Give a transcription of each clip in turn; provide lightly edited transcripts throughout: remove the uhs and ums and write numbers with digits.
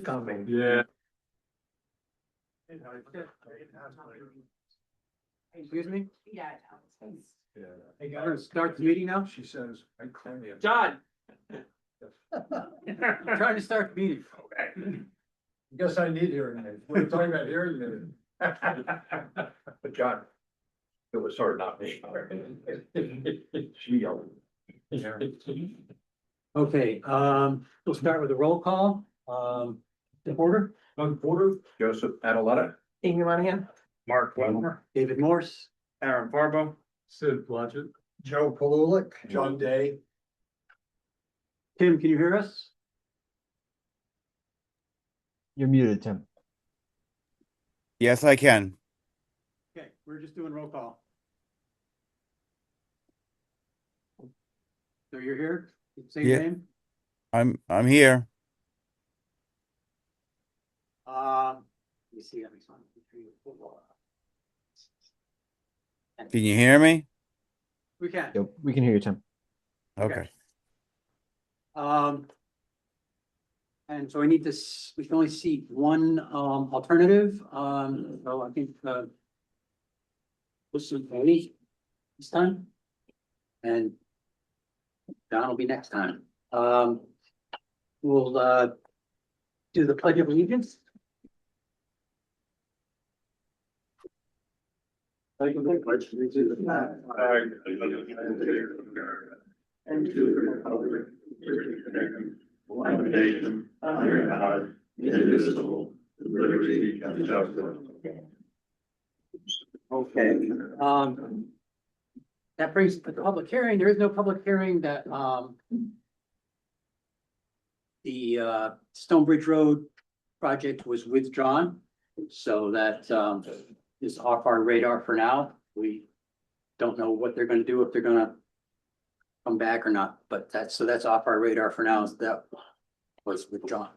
coming. Yeah. Excuse me? Yeah. Hey, we're gonna start the meeting now? She says, I call you. John! I'm trying to start the meeting. Guess I need hearing aids. We're talking about hearing aids. But John, it was sort of not me. She yelled. Okay, we'll start with a roll call. The order, Porter, Joseph Adeletta, Amy Monahan. Mark Webber, David Morse, Aaron Farbo, Sid Blodgett, Joe Palulik, John Day. Tim, can you hear us? You're muted, Tim. Yes, I can. Okay, we're just doing roll call. So you're here? Say your Yeah. name? I'm here. Let me see. That makes one, two, three, four. Can you hear me? We can. Yep, we can hear you, Tim. Okay. And so we need this, we can only see one alternative, so I think this is Tony this time. And Don will be next time. We'll do the Pledge of Allegiance. and to the republic, one nation, under God, indivisible, with liberty and justice. Okay, that brings the public hearing. There is no public hearing that, the Stonebridge Road project was withdrawn. So that, is off our radar for now. We don't know what they're gonna do, if they're gonna come back or not, but that's off our radar for now, is that was withdrawn.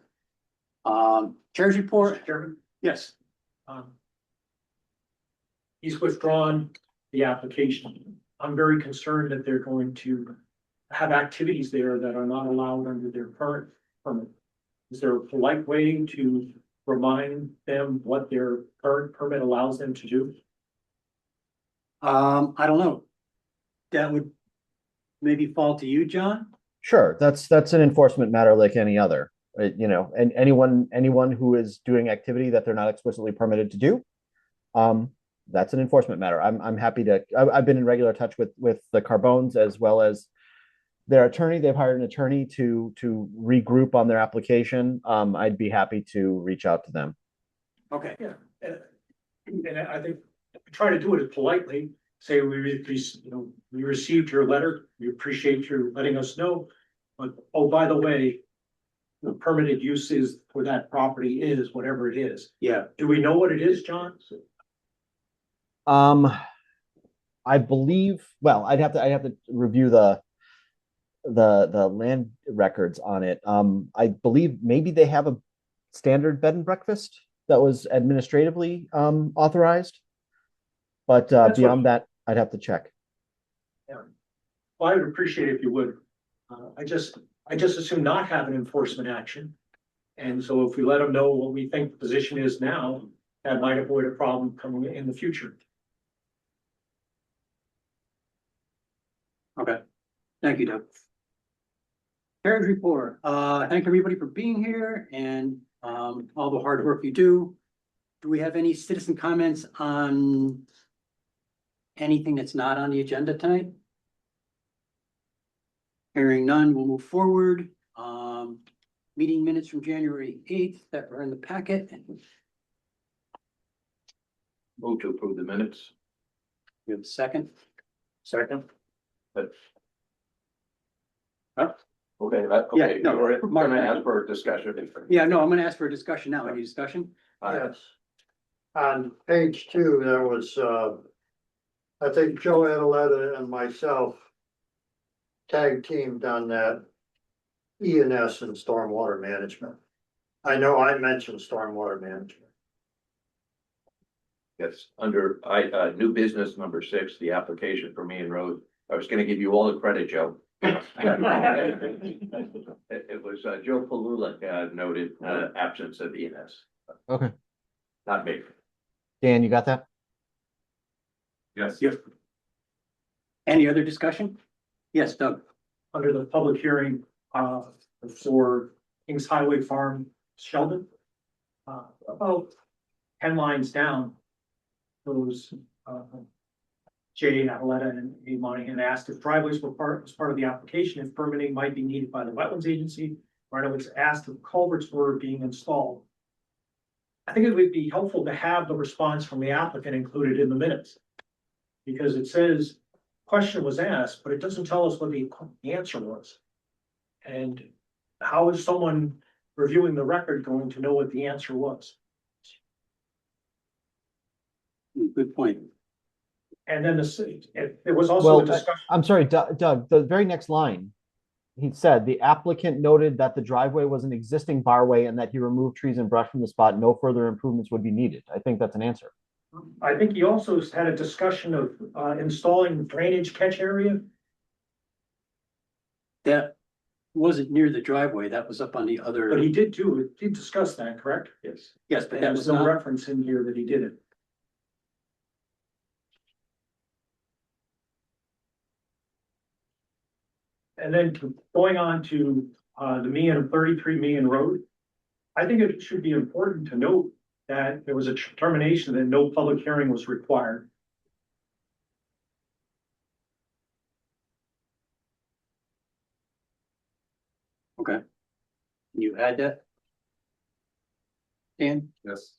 Chair's report. Chairman, Yes. he's withdrawn the application. I'm very concerned that they're going to have activities there that are not allowed under their current permit. Is there a polite way to remind them what their current permit allows them to do? I don't know. That would maybe fall to you, John? Sure, that's an enforcement matter like any other. You know, and anyone who is doing activity that they're not explicitly permitted to do, that's an enforcement matter. I'm happy to. I've been in regular touch with the Carbones as well as their attorney. They've hired an attorney to regroup on their application. I'd be happy to reach out to them. Okay. Yeah. And I think try to do it politely, say we received your letter, we appreciate you letting us know. But oh, by the way, the permitted uses for that property is whatever it is. Yeah. Do we know what it is, John? I believe. Well, I'd have to review the land records on it. I believe maybe they have a standard bed and breakfast that was administratively authorized, but beyond that, I'd have to check. Well, I would appreciate it if you would. I just assume not have an enforcement action. And so if we let them know what we think the position is now, that might avoid a problem coming in the future. Okay. Thank you, Doug. Chair's report. Thank everybody for being here and all the hard work you do. Do we have any citizen comments on anything that's not on the agenda tonight? Hearing none, we'll move forward. Meeting minutes from January 8th that were in the packet. Move to approve the minutes. We have a second. Second. But. Huh? Okay, Yeah, okay, no, we're Mark- gonna ask for a discussion. Yeah, no, I'm gonna ask for a discussion now. Any discussion? Yes. On page 2, there was, I think Joe Adeletta and myself tag teamed on that ENS and stormwater management. I know I mentioned stormwater management. Yes, under new business number 6, the application for Main Road. I was gonna give you all the credit, Joe. It was Joe Palula noted absence of ENS, Okay. not me. Dan, you got that? Yes. Yep. Any other discussion? Yes, Doug. Under the public hearing, for Kings Highway Farm, Sheldon. About 10 lines down, those, Jay Avaletta and A Monahan asked if driveways were as part of the application, if permitting might be needed by the wetlands agency. Or it was asked if culverts were being installed. I think it would be helpful to have the response from the applicant included in the minutes. Because it says, question was asked, but it doesn't tell us what the answer was. And how is someone reviewing the record going to know what the answer was? Good point. And then there was also Well, a discussion. I'm sorry, Doug, the very next line. He said the applicant noted that the driveway was an existing barway and that he removed trees and brush from the spot. No further improvements would be needed. I think that's an answer. I think he also had a discussion of installing drainage catch area. That wasn't near the driveway. That was up on the But other, he did discuss that, correct? Yes. yes, but that There was was no not, reference in here that he did it. And then going on to the 33 Meehan Road. I think it should be important to note that there was a determination that no public hearing was required. okay. You had that? Dan? Yes.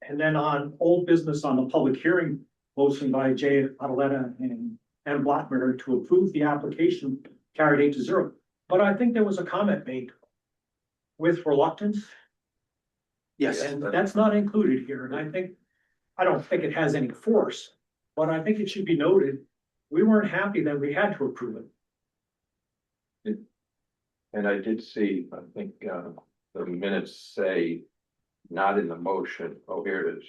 And then on old business on the public hearing, motion by Jay Avaletta and Ann Blackmer to approve the application carried 8-0. But I think there was a comment made with reluctance, Yes, and that's not included here. And I don't think it has any force, but I think it should be noted, we weren't happy that we had to approve it. And I did see, I think, the minutes say, not in the motion, oh, here it is.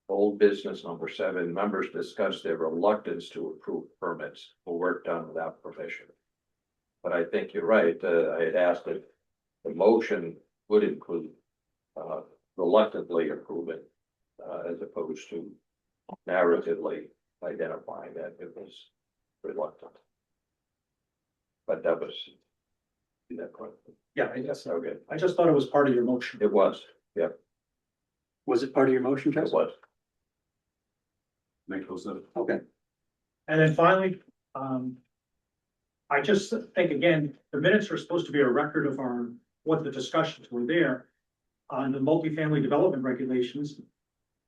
Old business number 7, members discussed their reluctance to approve permits for work done without permission. But I think you're right, I had asked if the motion would include, reluctantly approve it, as opposed to narratively identifying that it was reluctant. But that was, see that point? Yeah, I guess. Okay, I just thought it was part of your motion. it was, yep, was it part of your motion, it Joseph? was. Make those up. Okay, And then finally, I just think, again, the minutes are supposed to be a record of what the discussions were there. On the multifamily development regulations,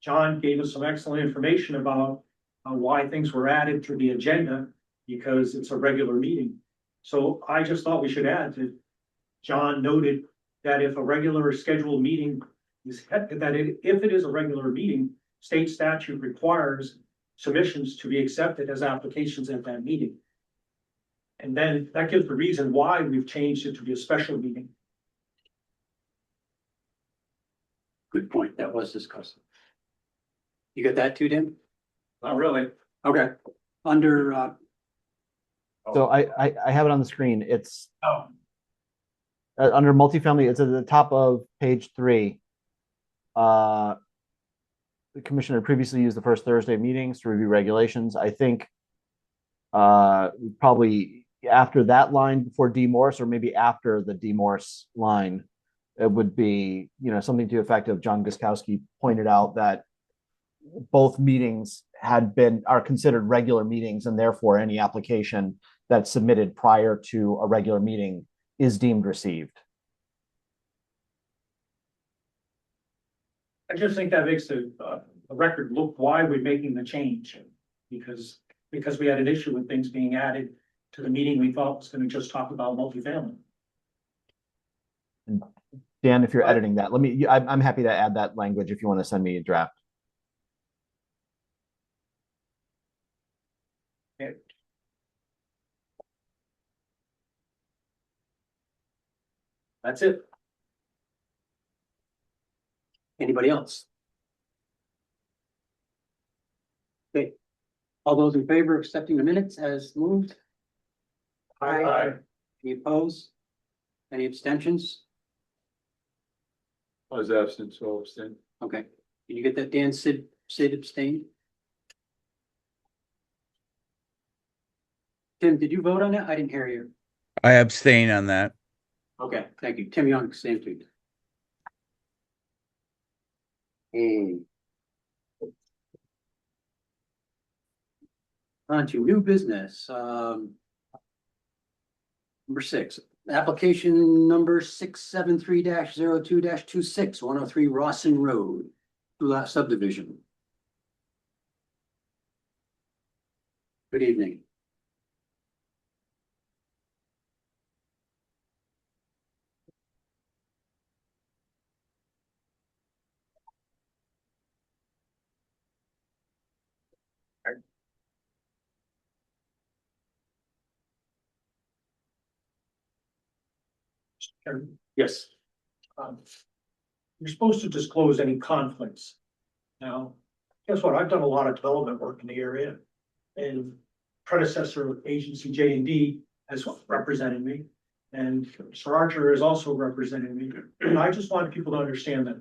John gave us some excellent information about why things were added to the agenda, because it's a regular meeting. So I just thought we should add that John noted that if a regular scheduled meeting is, if it is a regular meeting, state statute requires submissions to be accepted as applications at that meeting. And then that gives the reason why we've changed it to be a special meeting. good point. That was discussed. You got that too, Dan? Not really. Okay, under, So I have it on the screen. It's Oh. under multifamily. It's at the top of page 3. The commissioner previously used the first Thursday of meetings to review regulations. I think probably after that line before D Morse, or maybe after the D Morse line, it would be, something to the effect of John Guskowski pointed out that both meetings are considered regular meetings, and therefore any application that's submitted prior to a regular meeting is deemed received. I just think that makes the record look why we're making the change. Because we had an issue with things being added to the meeting we thought was gonna just talk about multifamily. Dan, if you're editing that, I'm happy to add that language if you want to send me a draft. That's it. anybody else? Okay, all those in favor of accepting the minutes as moved? Aye. Any opposed? Any abstentions? I was absent, so I'll abstain. Okay, did you get that, Dan? Sid abstained? Tim, did you vote on that? I didn't hear you. I abstain on that. Okay, thank you. Tim Young abstained too. On to new business, number 6, application number 673-02-26, 103 Rawson Road, two-lot subdivision. Good evening. Yes. You're supposed to disclose any conflicts. Now, guess what? I've done a lot of development work in the area. And predecessor agency J&D has represented me. And Sir Archer is also representing me. And I just want people to understand that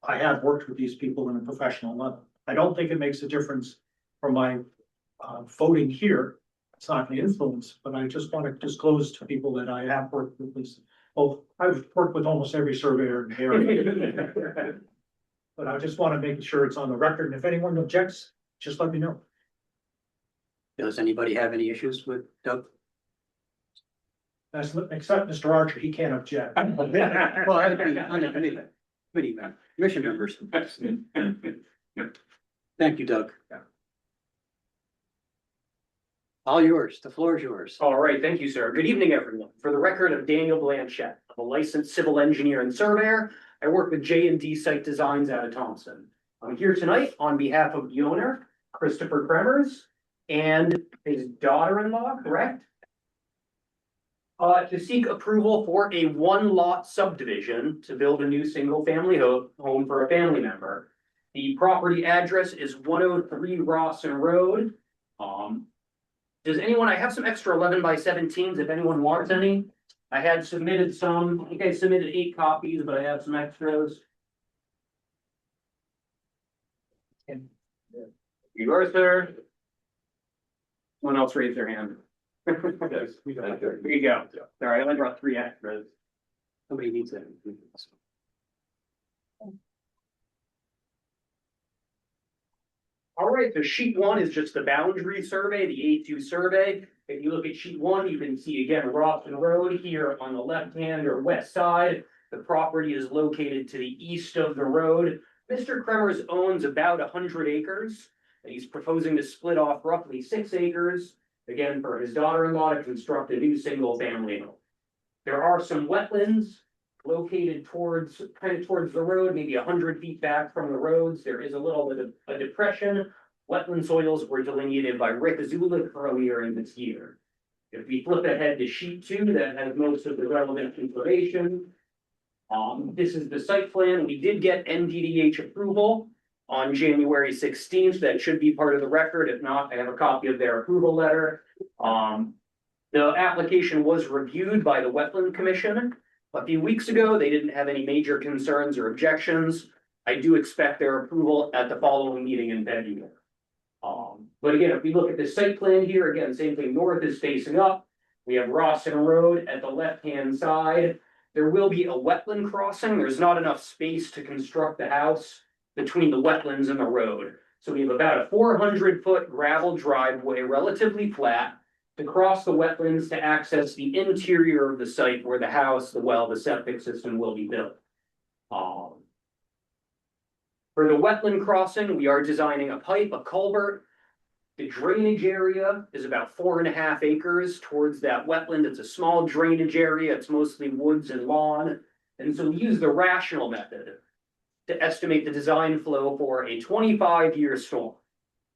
I have worked with these people in a professional level. I don't think it makes a difference for my voting here. It's not going to influence, but I just want to disclose to people that I have worked with this. Well, I've worked with almost every surveyor in the area. But I just want to make sure it's on the record. And if anyone objects, just let me know. Does anybody have any issues with Doug? That's, except Mr. Archer, he can't object. Well, on the committee, commission members. Thank you, Doug. All yours. The floor is yours. All right, thank you, sir. Good evening, everyone. For the record of Daniel Blanchette, I'm a licensed civil engineer and surveyor. I work with J&D Site Designs out of Thompson. I'm here tonight on behalf of the owner, Christopher Kremers, and his daughter-in-law, correct? To seek approval for a one-lot subdivision to build a new single-family home for a family member. The property address is 103 Rawson Road. Does anyone, I have some extra 11x17s if anyone wants any. I had submitted some, I think I submitted 8 copies, but I have some extras. You are, sir. Someone else raised their hand. Here you go. All right, I only brought 3 extras. Somebody needs that. All right, so sheet 1 is just the boundary survey, the A2 survey. If you look at sheet 1, you can see again Rawson Road here on the left-hand or west side. The property is located to the east of the road. Mr. Kremers owns about 100 acres. And he's proposing to split off roughly 6 acres, again, for his daughter-in-law to construct a new single-family home. There are some wetlands located towards the road, maybe 100 feet back from the roads. There is a little bit of a depression. Wetland soils were delineated by Rick Zulik earlier in this year. If we flip ahead to sheet 2, that has most of the relevant information. This is the site plan. We did get NPDH approval on January 16th. That should be part of the record. If not, I have a copy of their approval letter. The application was reviewed by the Wetland Commission a few weeks ago. They didn't have any major concerns or objections. I do expect their approval at the following meeting in February. But again, if we look at the site plan here, again, same thing, north is facing up. We have Rawson Road at the left-hand side. There will be a wetland crossing. There's not enough space to construct the house between the wetlands and the road. So we have about a 400-foot gravel driveway, relatively flat, to cross the wetlands to access the interior of the site where the house, the well, the septic system will be built. For the wetland crossing, we are designing a pipe, a culvert. The drainage area is about 4.5 acres towards that wetland. It's a small drainage area. It's mostly woods and lawn. And so we use the rational method to estimate the design flow for a 25-year storm.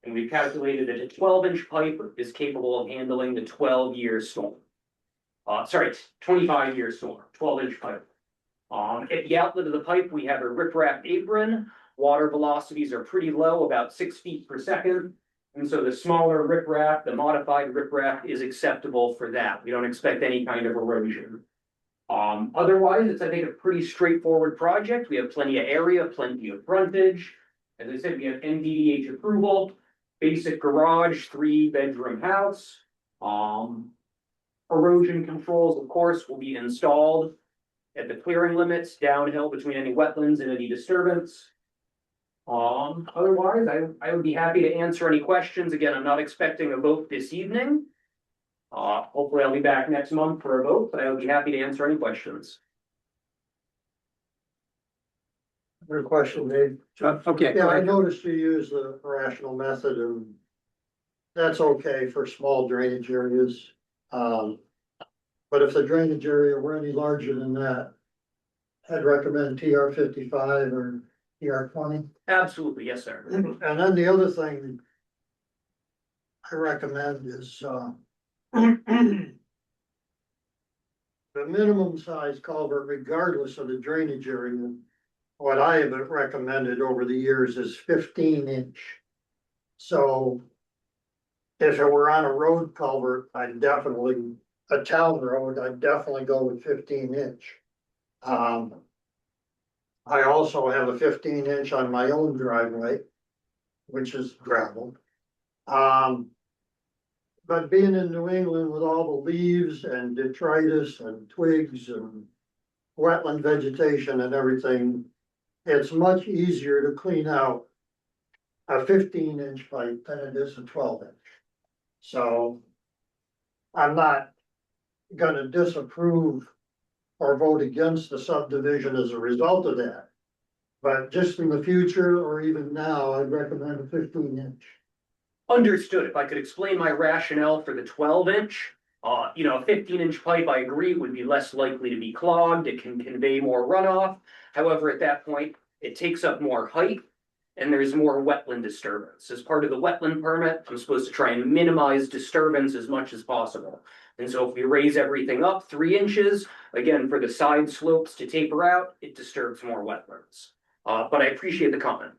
And we've calculated that a 12-inch pipe is capable of handling the 12-year storm. 25-year storm, 12-inch pipe. At the outlet of the pipe, we have a riprap apron. Water velocities are pretty low, about 6 feet per second. And so the smaller riprap, the modified riprap is acceptable for that. We don't expect any kind of erosion. Otherwise, it's, I think, a pretty straightforward project. We have plenty of area, plenty of frontage. As I said, we have NVDH approval, basic garage, 3-bedroom house. Erosion controls, of course, will be installed at the clearing limits downhill between any wetlands and any disturbance. Otherwise, I would be happy to answer any questions. Again, I'm not expecting a vote this evening. Hopefully I'll be back next month for a vote, but I would be happy to answer any questions. Another question, Dave. Okay, Yeah, go I ahead. noticed you use the rational method and that's okay for small drainage areas. But if the drainage area were any larger than that, I'd recommend TR 55 or TR 20. Absolutely, yes, sir. And then the other thing I recommend is, the minimum size culvert, regardless of the drainage area. What I have recommended over the years is 15-inch. So if it were on a road culvert, a town road, I'd definitely go with 15-inch. I also have a 15-inch on my own driveway, which is gravel. But being in New England with all the leaves and detritus and twigs and wetland vegetation and everything, it's much easier to clean out a 15-inch pipe than it is a 12-inch. So I'm not gonna disapprove or vote against the subdivision as a result of that. But just in the future, or even now, I'd recommend a 15-inch. Understood. If I could explain my rationale for the 12-inch, a 15-inch pipe, I agree, would be less likely to be clogged. It can convey more runoff. However, at that point, it takes up more height and there's more wetland disturbance. As part of the wetland permit, I'm supposed to try and minimize disturbance as much as possible. And so if we raise everything up 3 inches, again, for the side slopes to taper out, it disturbs more wetlands. But I appreciate the comment.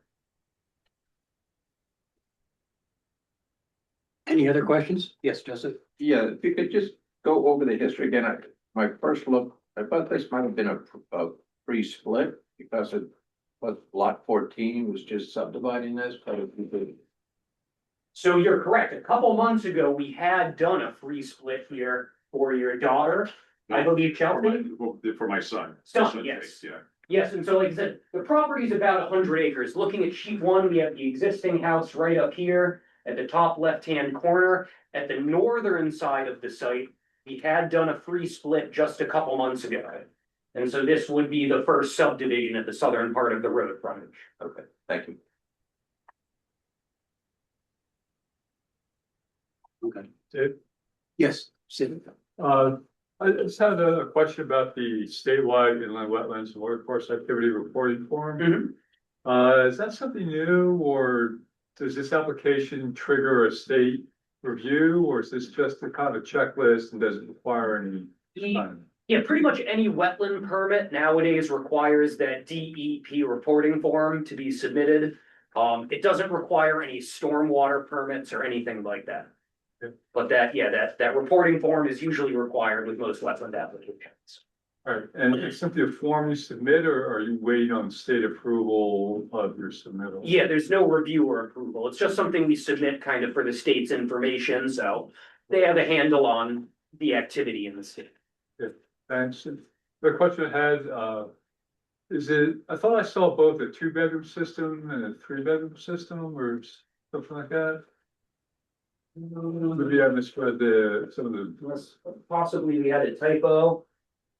Any other questions? Yes, Joseph? Yeah, if you could just go over the history again, my first look, I thought this might have been a pre-split because it was lot 14 was just subdividing this, but if you could. So you're correct. A couple months ago, we had done a free split here for your daughter, I believe, Chelsea. For my son. Son, yes. Yeah. Yes, and so like I said, the property is about 100 acres. Looking at sheet 1, we have the existing house right up here at the top left-hand corner. At the northern side of the site, we had done a free split just a couple months ago. And so this would be the first subdivision at the southern part of the road frontage. Okay, thank you. Okay. Dave? Yes, Sid. I just had a question about the statewide inland wetlands and watercourse activity reporting form. Is that something new, or does this application trigger a state review, or is this just a kind of checklist and doesn't require any? Yeah, pretty much any wetland permit nowadays requires that DEP reporting form to be submitted. It doesn't require any stormwater permits or anything like that. But that reporting form is usually required with most wetland applications. All right, and it's simply a form you submit, or are you waiting on state approval of your submittal? Yeah, there's no review or approval. It's just something we submit kind of for the state's information, so they have a handle on the activity in the state. Thanks. The question I had, I thought I saw both a 2-bedroom system and a 3-bedroom system or something like that. Maybe I misread some of the. Possibly we had a typo.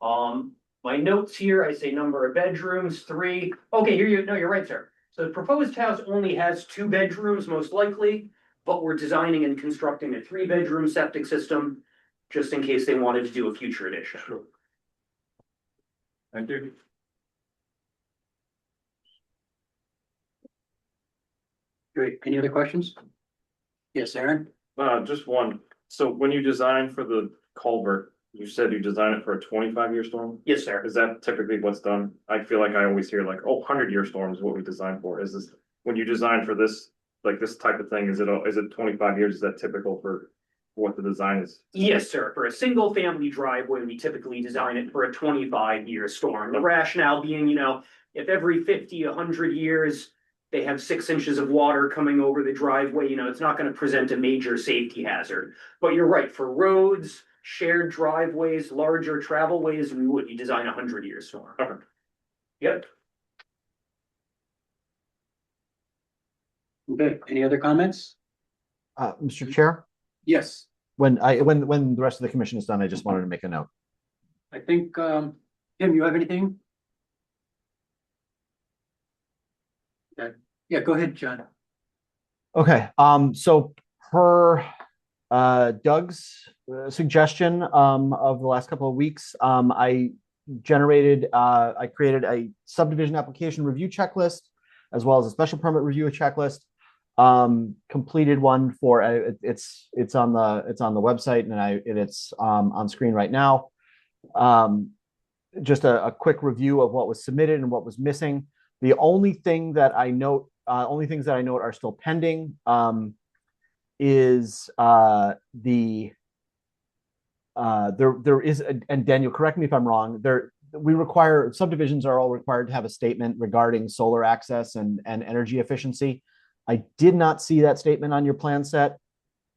My notes here, I say number of bedrooms, 3. Okay, you're right, sir. So the proposed house only has 2 bedrooms, most likely, but we're designing and constructing a 3-bedroom septic system, just in case they wanted to do a future addition. Sure. Thank you. Great. Any other questions? Yes, Aaron? Just one. So when you design for the culvert, you said you design it for a 25-year storm? Yes, sir. Is that typically what's done? I feel like I always hear like, oh, 100-year storm is what we design for. Is this, when you design for this like this type of thing, is it 25 years? Is that typical for what the design is? Yes, sir. For a single family driveway, we typically design it for a 25-year storm. The rationale being, if every 50, 100 years they have 6 inches of water coming over the driveway, it's not going to present a major safety hazard. But you're right, for roads, shared driveways, larger travel ways, we would design a 100-year storm. Okay. Yep. Okay, any other comments? Mr. Chair, Yes, when the rest of the commission is done, I just wanted to make a note. I think, Tim, you have anything? Okay, yeah, go ahead, John. Okay, so per Doug's suggestion of the last couple of weeks, I created a subdivision application review checklist as well as a special permit review checklist. Completed one for it's on the website and it's on screen right now. Just a quick review of what was submitted and what was missing. The only thing that I note, only things that I note are still pending, is there is, and Daniel, correct me if I'm wrong, subdivisions are all required to have a statement regarding solar access and energy efficiency. I did not see that statement on your plan set.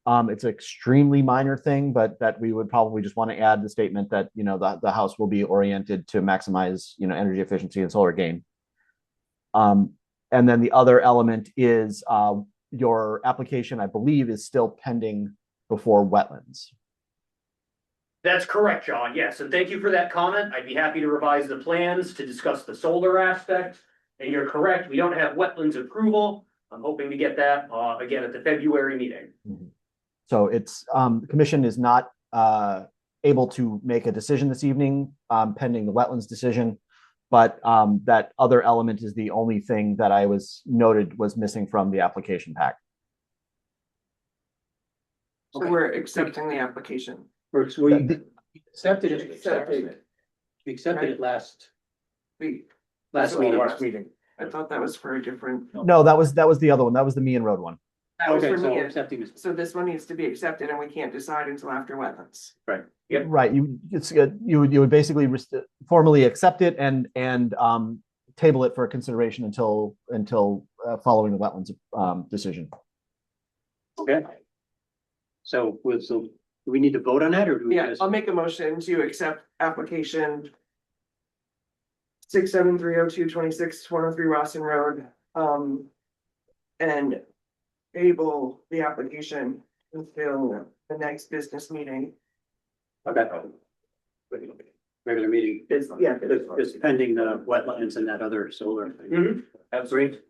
It's an extremely minor thing, but that we would probably just want to add the statement that, the house will be oriented to maximize, energy efficiency and solar gain. And then the other element is your application, I believe, is still pending before wetlands. That's correct, John. Yes, and thank you for that comment. I'd be happy to revise the plans to discuss the solar aspect. And you're correct, we don't have wetlands approval. I'm hoping to get that again at the February meeting. So it's the commission is not able to make a decision this evening pending the wetlands decision, but that other element is the only thing that I was noted was missing from the application pack. So we're accepting the application. We accepted it. We accepted it last We, meeting. I thought that was for a different, No, that was the other one. That was the Meehan Road one. that was Okay, for so me. we're accepting this. So this one needs to be accepted and we can't decide until after wetlands. Yep. Right. You would basically formally accept it and table it for consideration until following the wetlands decision. Okay. So do we need to vote on that or do we Yeah, just? I'll make a motion to accept application 6730226 Rawson Road, and table the application until the next business meeting. Okay. Regular meeting. It's Pending the wetlands and that other solar thing. Mhm. That's great.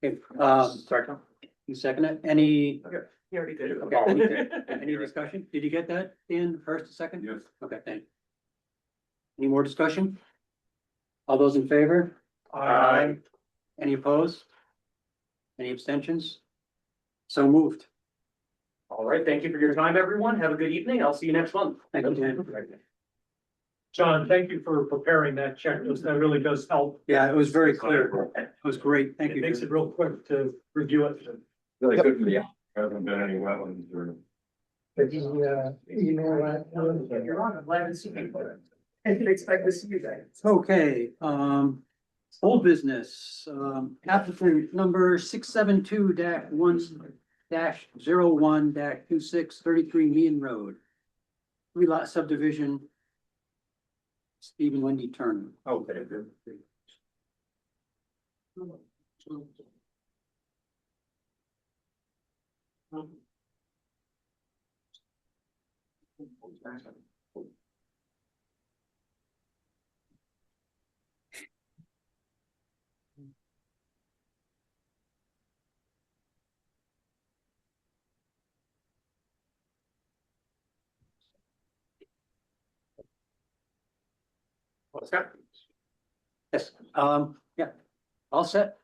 Okay, Sorry, Tom. you second it? Any, You already did it. okay, any discussion? Did you get that, Dan, first, second? Yes. Okay, thanks. Any more discussion? All those in favor? Aye. Any opposed? Any abstentions? So moved. All right, thank you for your time, everyone. Have a good evening. I'll see you next month. Thank you, Dan. John, thank you for preparing that checklist. That really does help. Yeah, it was very clear. It was great. Thank It you. makes it real quick to review it. Really good for you. Hasn't been any wetlands or. You're on, I'm glad to see you. I didn't expect to see you guys. Okay, old business, applicant number 672-1-01-2633 Meehan Road. 3-lot subdivision. Stephen Wendy Turner. Okay, good. What's that? Yes, yeah, all set.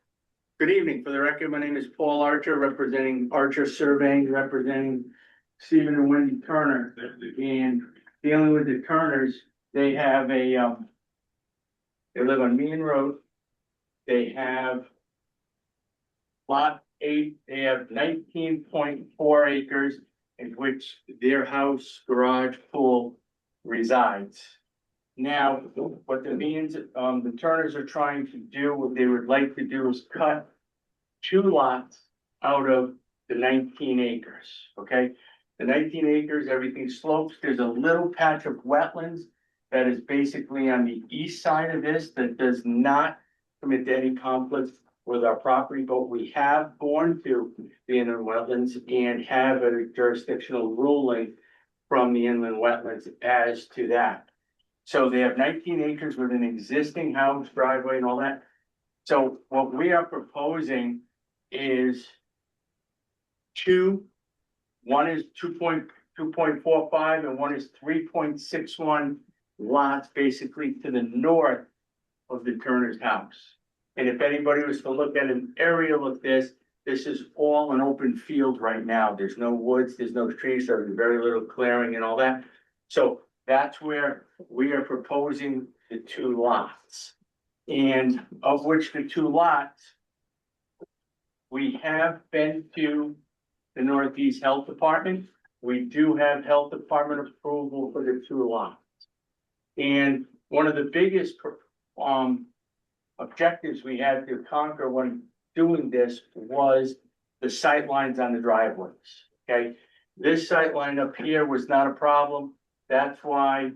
Good evening. For the record, my name is Paul Archer, representing Archer Surveying, representing Stephen and Wendy Turner. And dealing with the Turners, they have they live on Meehan Road. They have lot they have 19.4 acres in which their house, garage, pool resides. Now, what the means, the Turners are trying to do, what they would like to do is cut 2 lots out of the 19 acres, okay? The 19 acres, everything slopes. There's a little patch of wetlands that is basically on the east side of this that does not commit to any conflict with our property, but we have gone to the inland wetlands and have a jurisdictional ruling from the inland wetlands as to that. So they have 19 acres with an existing house, driveway and all that. So what we are proposing is one is 2.45 and one is 3.61 lots basically to the north of the Turner's house. And if anybody was to look at an aerial of this is all an open field right now. There's no woods, there's no trees, there's very little clearing and all that. So that's where we are proposing the 2 lots. And of which the 2 lots, we have been to the Northeast Health Department. We do have Health Department approval for the 2 lots. And one of the biggest objectives we had to conquer when doing this was the sight lines on the driveways, okay? This sight line up here was not a problem. That's why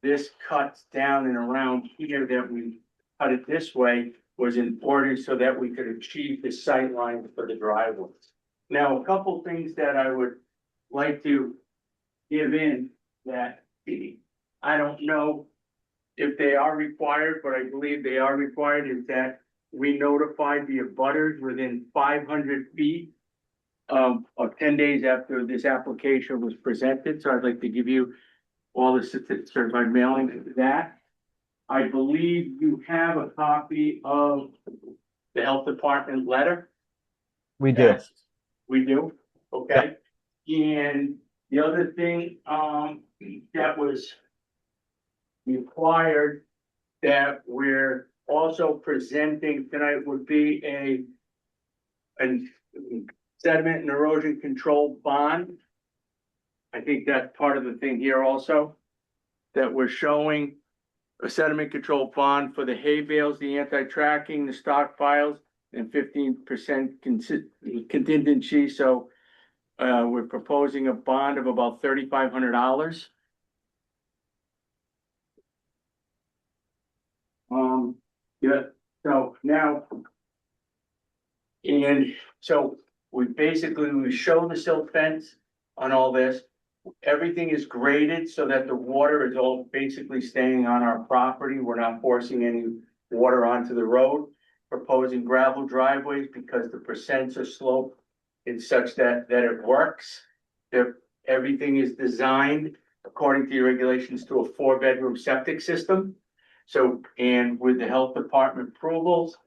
this cuts down and around here that we cut it this way was in order so that we could achieve the sight line for the driveways. Now, a couple things that I would like to give in that I don't know if they are required, but I believe they are required, is that we notified the abutters within 500 feet of 10 days after this application was presented. So I'd like to give you all the certified mailing of that. I believe you have a copy of the health department letter. We do. Yes, we do, okay. And the other thing, that was required that we're also presenting tonight would be a sediment and erosion control bond. I think that's part of the thing here also, that we're showing a sediment control bond for the hay bales, the anti-tracking, the stockpiles, and 15% contingency. So we're proposing a bond of about $3,500. Yeah, so now, and so we show the silt fence on all this. Everything is graded so that the water is all basically staying on our property. We're not forcing any water onto the road. Proposing gravel driveways because the percents are sloped in such that it works. Everything is designed according to your regulations to a 4-bedroom septic system. So, and with the health department approvals,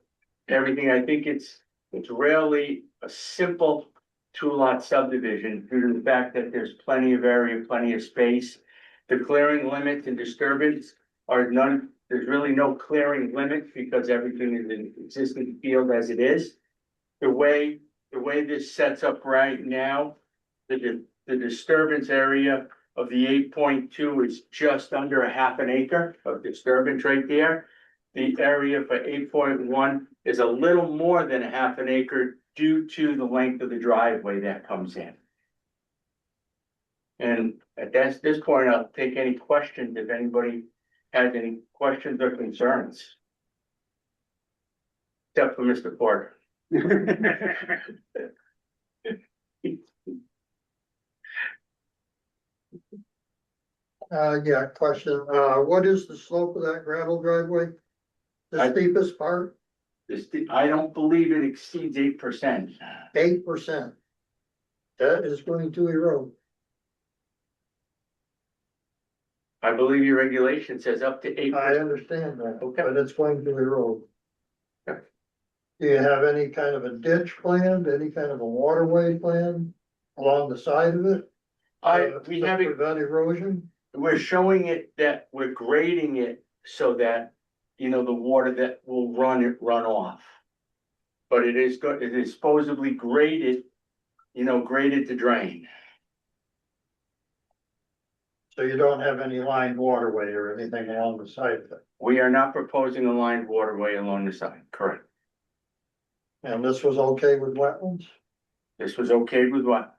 everything, I think it's really a simple 2-lot subdivision due to the fact that there's plenty of area, plenty of space. The clearing limits and disturbance are none, there's really no clearing limit because everything is in existing field as it is. The way this sets up right now, the disturbance area of the 8.2 is just under a half an acre of disturbance right there. The area for 8.1 is a little more than a half an acre due to the length of the driveway that comes in. And at this point, I'll take any questions if anybody has any questions or concerns. Except for Mr. Porter. Yeah, question, what is the slope of that gravel driveway? The steepest part? I don't believe it exceeds 8%. 8%. That is going to erode. I believe your regulation says up to 8%. I understand that, Okay. but it's going to erode. Okay. Do you have any kind of a ditch planned, any kind of a waterway plan along the side of it? We to have it, prevent erosion? we're showing it that we're grading it so that, you know, the water that will run off. but it is good, it is supposedly graded, graded to drain. So you don't have any lined waterway or anything along the side of it? We are not proposing a lined waterway along the side, correct? And this was okay with wetlands? This was okay with what?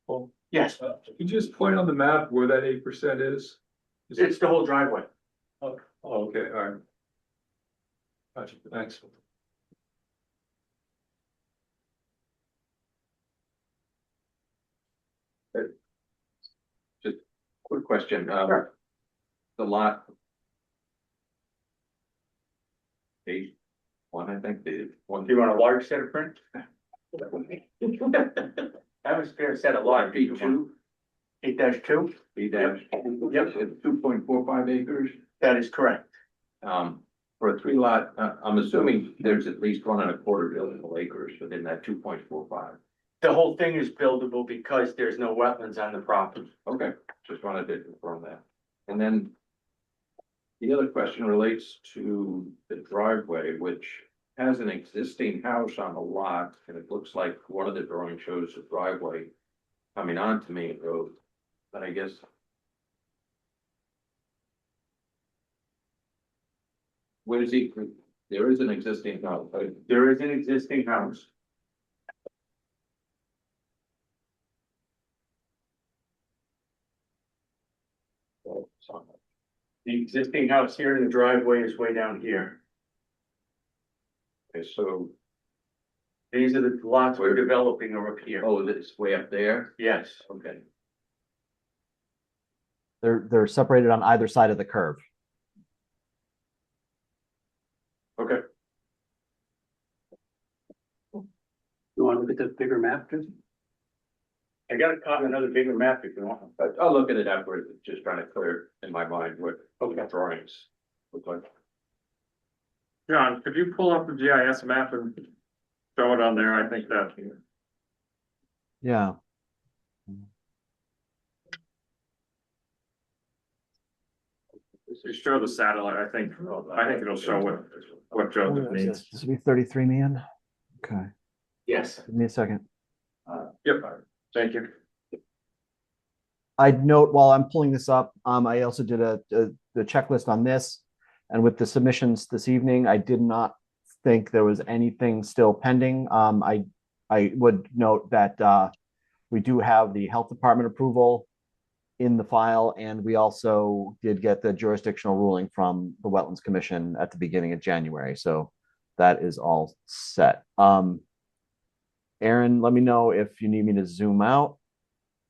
Well, Yes, Can you just point on the map where that 8% is? it's the whole driveway. Oh, okay, all right. Gotcha, thanks. Just quick question, Sure. the lot. Eight, one, I think, the one. Do you want a large set of print? That was fair set of large. B2, 8-2, B dash, Yep. it's 2.45 acres. that is correct. For a 3 lot, I'm assuming there's at least 1.25 buildable acres within that 2.45. The whole thing is buildable because there's no wetlands on the property. Okay, just wanted to confirm that. And then the other question relates to the driveway, which has an existing house on a lot, and it looks like one of the drawings shows a driveway coming onto Main Road, but I guess. Where is he? There is an existing house, right? There is an existing house. The existing house here in the driveway is way down here. Okay, so, These are the lots we're developing are up here. oh, this way up there? Yes, Okay. They're separated on either side of the curve. okay. You want to look at the bigger map, Chris? I got a copy, another bigger map if you want. But I'll look at it afterwards, just trying to clear in my mind what drawings look like. John, could you pull up the GIS map and show it on there? I think that. Yeah. You show the satellite, I think it'll show what Joseph needs. This will be 33 man. Okay, Yes. give me a second. Yep, thank you. I'd note while I'm pulling this up, I also did the checklist on this. And with the submissions this evening, I did not think there was anything still pending. I would note that we do have the health department approval in the file, and we also did get the jurisdictional ruling from the Wetlands Commission at the beginning of January. So that is all set. Aaron, let me know if you need me to zoom out.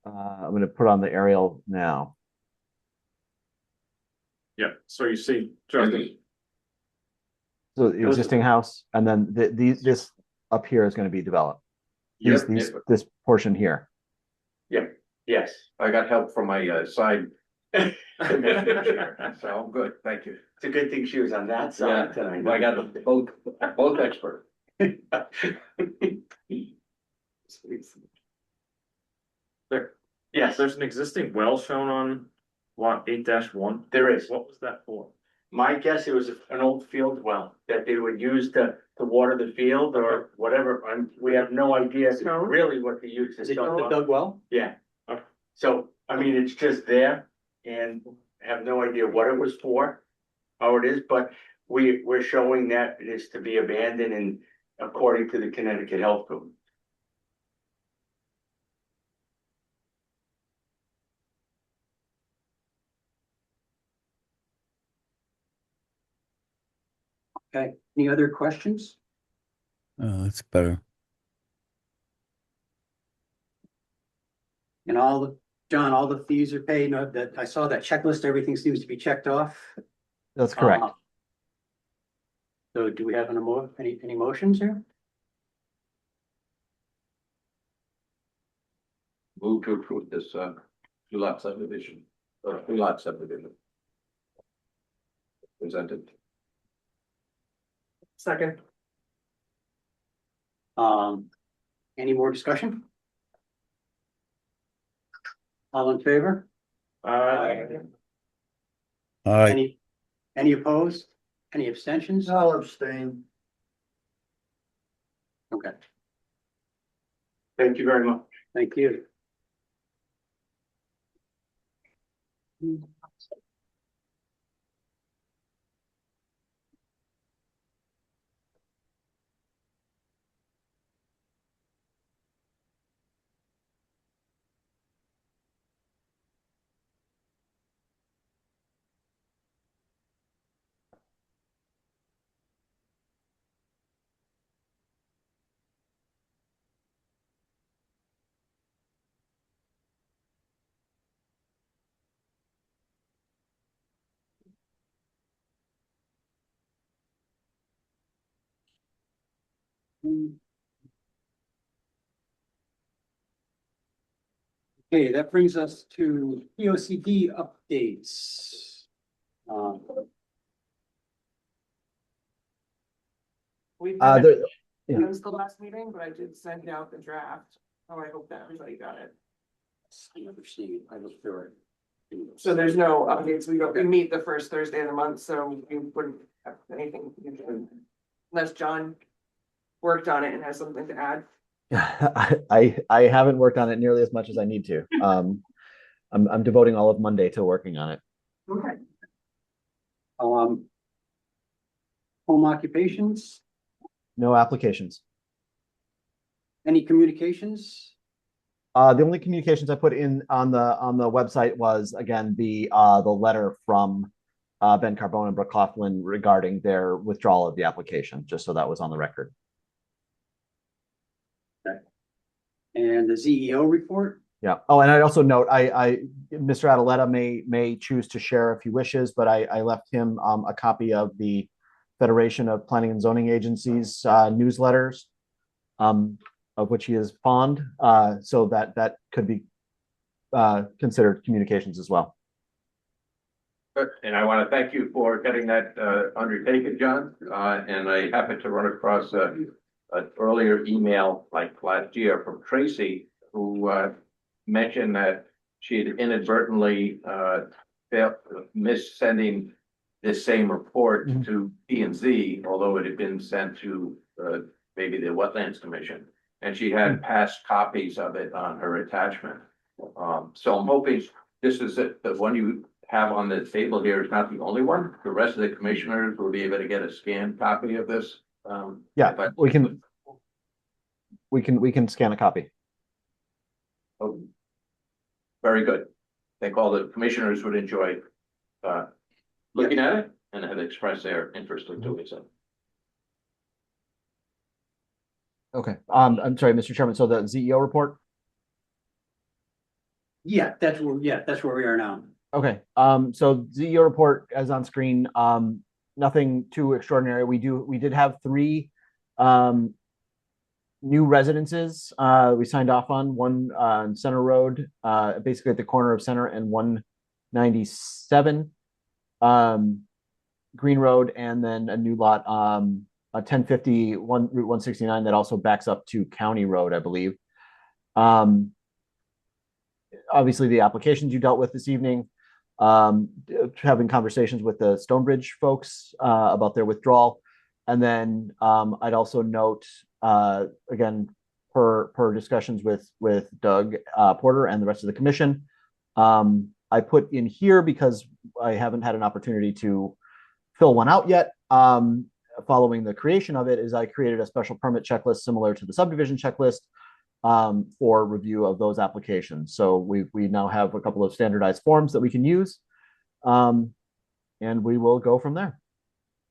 I'm going to put on the aerial now. Yeah, so you see, Justin, So the existing house, and then this up here is going to be developed. This portion here. Yes. I got help from my side. commissioner chair, so I'm good, thank you. It's a good thing she was on that Yeah, side tonight. I got both expert. Yes, there's an existing well shown on lot 8-1. there is. What was that for? My guess, it was an old field well that they would use to water the field or whatever. And we have no idea really what the use is. Is it the dug well? Yeah. So, I mean, it's just there and have no idea what it was for, how it is, but we're showing that it is to be abandoned and according to the Connecticut Health Code. Okay, any other questions? Oh, that's better. And John, all the fees are paid, no, that, I saw that checklist, everything seems to be checked off. That's correct. So do we have any motions here? Move to approve this 2-lot subdivision, or 3-lot subdivision. Presented. Second. Any more discussion? All in favor? Aye. All right. Any opposed? Any abstentions? I'll abstain. Okay, Thank you very much. thank you. Okay, that brings us to POCD updates. Um, We Uh, met, there, yeah. it was the last meeting, but I did send out the draft. Oh, I hope that everybody got it. I never seen it, I looked through it. So there's no updates. We meet the first Thursday of the month, so we wouldn't have anything. Unless John worked on it and has something to add. I haven't worked on it nearly as much as I need to. I'm devoting all of Monday to working on it. Okay. Home occupations, No applications. any communications? The only communications I put in on the website was again the letter from Ben Carbone and Brooke Coughlin regarding their withdrawal of the application, just so that was on the record. Okay. And the ZEO report? Yeah. Oh, and I also note Mr. Adaletta may choose to share if he wishes, but I left him a copy of the Federation of Planning and Zoning Agencies newsletters, of which he is fond, so that could be considered communications as well. Good. And I want to thank you for getting that undertaken, John. And I happened to run across an earlier email like last year from Tracy, who mentioned that she had inadvertently missed sending this same report to P and Z, although it had been sent to maybe the Wetlands Commission. And she had past copies of it on her attachment. So I'm hoping this is it. The one you have on the table here is not the only one. The rest of the commissioners will be able to get a scanned copy of this. Yeah, but we can scan a copy. Oh, very good. I think all the commissioners would enjoy looking at it and have expressed their interest in doing so. Okay. I'm sorry, Mr. Chairman. So the ZEO report. Yeah, that's where we are now. Okay. So ZEO report as on screen. Nothing too extraordinary. We did have 3 new residences we signed off on, one on Center Road, basically at the corner of Center and 197 Green Road, and then a new lot, a 1050 Route 169 that also backs up to County Road, I believe. Obviously the applications you dealt with this evening, having conversations with the Stonebridge folks about their withdrawal. And then I'd also note, again, per discussions with Doug Porter and the rest of the commission, I put in here because I haven't had an opportunity to fill one out yet. Following the creation of it, is I created a special permit checklist similar to the subdivision checklist for review of those applications. So we now have a couple of standardized forms that we can use, and we will go from there.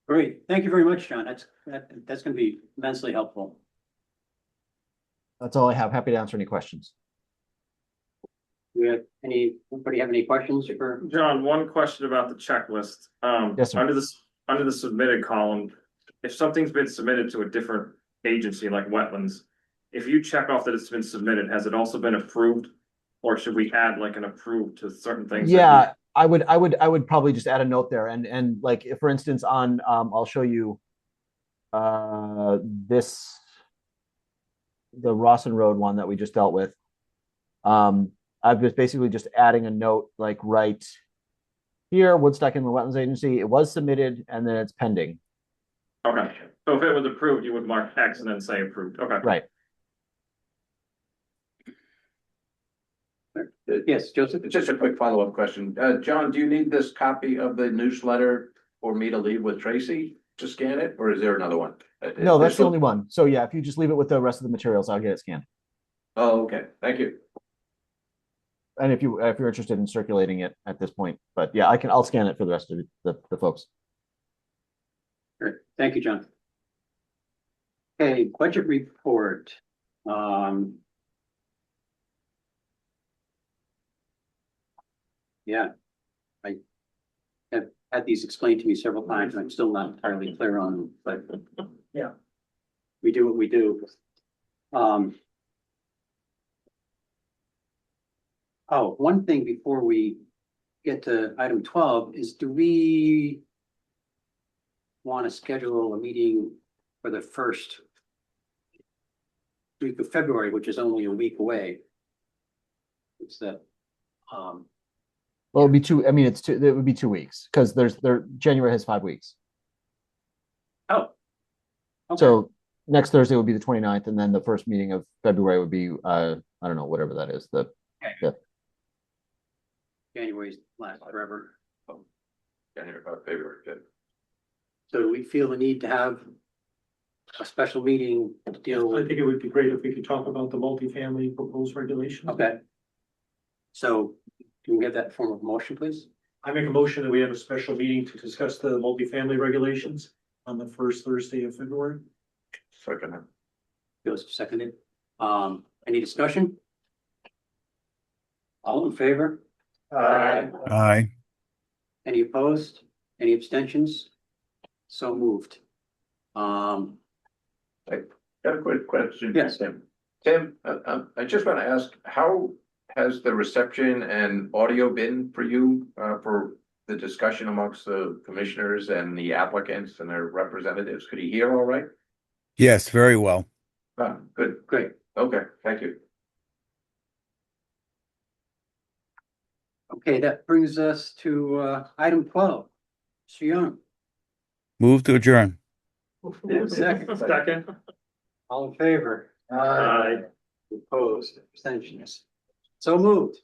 Great. Thank you very much, John. That's going to be immensely helpful. That's all I have. Happy to answer any questions. Anybody have any questions for? John, one question about the checklist. Yes, sir. Under the submitted column, if something's been submitted to a different agency like wetlands, if you check off that it's been submitted, has it also been approved? Or should we add like an approved to certain things? Yeah, I would probably just add a note there, and like if, for instance, on I'll show you the Rawson Road one that we just dealt with. I've just basically just adding a note like right here, Woodstock Inland Wetlands Agency, it was submitted and then it's pending. Okay, so if it was approved, you would mark X and then say approved, okay. Right. Yes, Joseph? Just a quick follow-up question. John, do you need this copy of the newsletter for me to leave with Tracy to scan it, or is there another one? No, that's This the one- only one. So yeah, if you just leave it with the rest of the materials, I'll get it scanned. Oh, okay, thank you. And if you're interested in circulating it at this point, but yeah, I'll scan it for the rest of the folks. Great. Thank you, John. Okay, budget report. Yeah, I have had these explained to me several times, and I'm still not entirely clear on them, but Yeah. we do what we do. Oh, one thing before we get to item 12 is, do we want to schedule a meeting for the first week of February, which is only a week away? It's that, Well, it'd be two. I mean, it would be 2 weeks because January has 5 weeks. oh. Okay. So next Thursday would be the 29th, and then the first meeting of February would be I don't know, whatever that is. January's last forever. January, February, good. So do we feel the need to have a special meeting to deal I with? think it would be great if we could talk about the multifamily proposed regulations. Okay. So can we get that in form of motion, please? I make a motion that we have a special meeting to discuss the multifamily regulations on the first Thursday of February. Second. Joseph seconded. Any discussion? All in favor? Aye. Any opposed? Any abstentions? So moved. Got a quick question. Yes. Tim. Tim, I just want to ask, how has the reception and audio been for you, for the discussion amongst the commissioners and the applicants and their representatives? Could you hear all right? Yes, very well. Ah, good, Great. okay, thank you. Okay, that brings us to item 12. Mr. Young, Move to adjourn. second. Second. All in favor? Aye. Opposed, abstentions. So moved.